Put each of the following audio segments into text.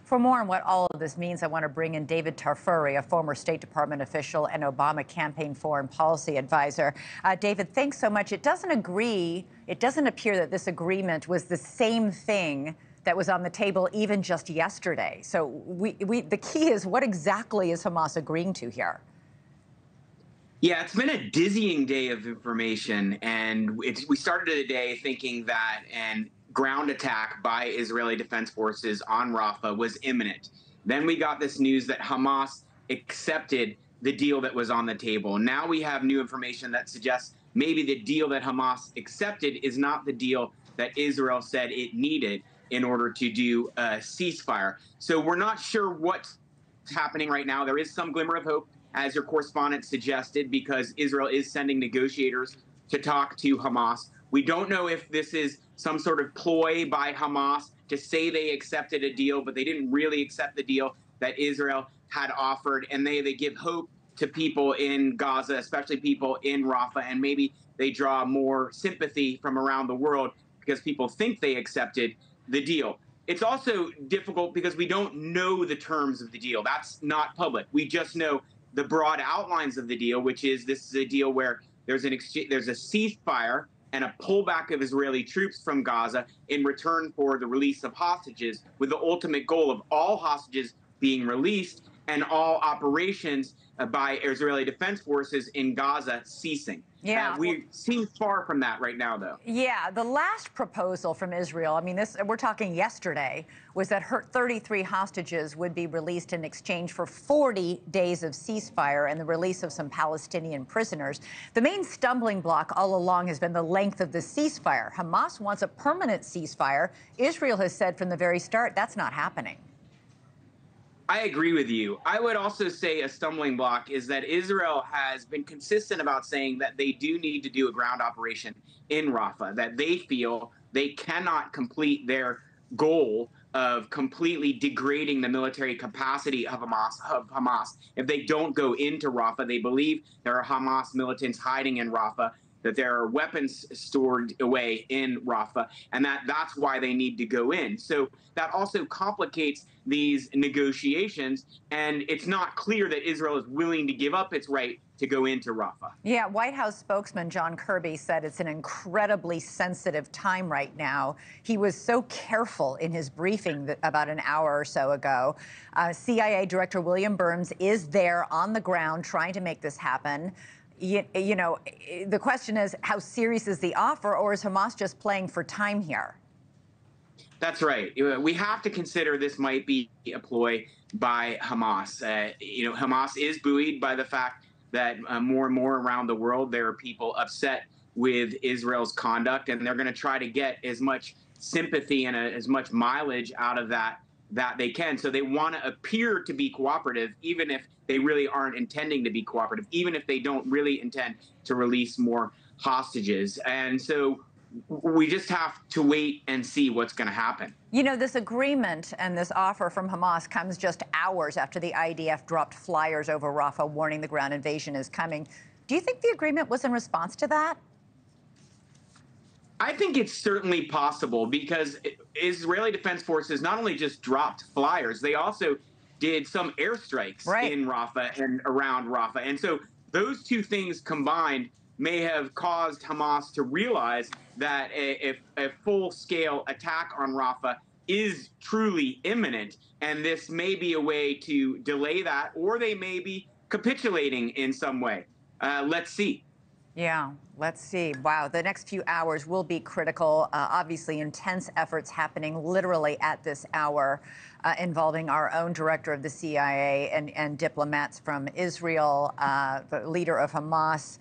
For more on what all of this means, I want to bring in David Tafuri, a former State Department official and Obama campaign foreign policy advisor. David, thanks so much. It doesn't appear that this agreement was the same thing that was on the table even just yesterday. So the key is, what exactly is Hamas agreeing to here? Yeah, it's been a dizzying day of information, and we started the day thinking that an ground attack by Israeli Defense Forces on Rafah was imminent. Then we got this news that Hamas accepted the deal that was on the table. Now we have new information that suggests maybe the deal that Hamas accepted is not the deal that Israel said it needed in order to do a ceasefire. So we're not sure what's happening right now. There is some glimmer of hope, as your correspondent suggested, because Israel is sending negotiators to talk to Hamas. We don't know if this is some sort of ploy by Hamas to say they accepted a deal, but they didn't really accept the deal that Israel had offered. And they give hope to people in Gaza, especially people in Rafah, and maybe they draw more sympathy from around the world because people think they accepted the deal. It's also difficult because we don't know the terms of the deal. That's not public. We just know the broad outlines of the deal, which is this is a deal where there's a ceasefire and a pullback of Israeli troops from Gaza in return for the release of hostages, with the ultimate goal of all hostages being released and all operations by Israeli Defense Forces in Gaza ceasing. Yeah, we seem far from that right now, though. Yeah, the last proposal from Israel, I mean, we're talking yesterday, was that 33 hostages would be released in exchange for 40 days of ceasefire and the release of some Palestinian prisoners. The main stumbling block all along has been the length of the ceasefire. Hamas wants a permanent ceasefire. Israel has said from the very start that's not happening. I agree with you. I would also say a stumbling block is that Israel has been consistent about saying that they do need to do a ground operation in Rafah, that they feel they cannot complete their goal of completely degrading the military capacity of Hamas if they don't go into Rafah. They believe there are Hamas militants hiding in Rafah, that there are weapons stored away in Rafah, and that's why they need to go in. So that also complicates these negotiations, and it's not clear that Israel is willing to give up its right to go into Rafah. Yeah, White House spokesman John Kirby said it's an incredibly sensitive time right now. He was so careful in his briefing about an hour or so ago. CIA Director William Burns is there on the ground trying to make this happen. You know, the question is, how serious is the offer, or is Hamas just playing for time here? That's right. We have to consider this might be a ploy by Hamas. Hamas is buoyed by the fact that more and more around the world there are people upset with Israel's conduct, and they're going to try to get as much sympathy and as much mileage out of that they can. So they want to appear to be cooperative, even if they really aren't intending to be cooperative, even if they don't really intend to release more hostages. And so we just have to wait and see what's going to happen. You know, this agreement and this offer from Hamas comes just hours after the IDF dropped flyers over Rafah warning the ground invasion is coming. Do you think the agreement was in response to that? I think it's certainly possible, because Israeli Defense Forces not only just dropped flyers, they also did some airstrikes in Rafah and around Rafah. And so those two things combined may have caused Hamas to realize that a full-scale attack on Rafah is truly imminent, and this may be a way to delay that, or they may be capitulating in some way. Let's see. Yeah, let's see. Wow, the next few hours will be critical. Obviously, intense efforts happening literally at this hour, involving our own director of the CIA and diplomats from Israel, the leader of Hamas,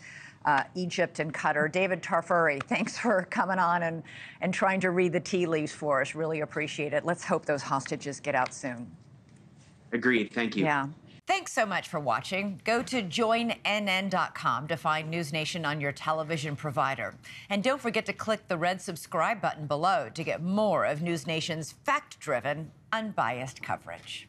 Egypt and Qatar. David Tafuri, thanks for coming on and trying to read the tea leaves for us. Really appreciate it. Let's hope those hostages get out soon. Agreed. Thank you. Yeah. Thanks so much for watching. Go to joinnn.com to find NewsNation on your television provider. And don't forget to click the red subscribe button below to get more of NewsNation's fact-driven, unbiased coverage.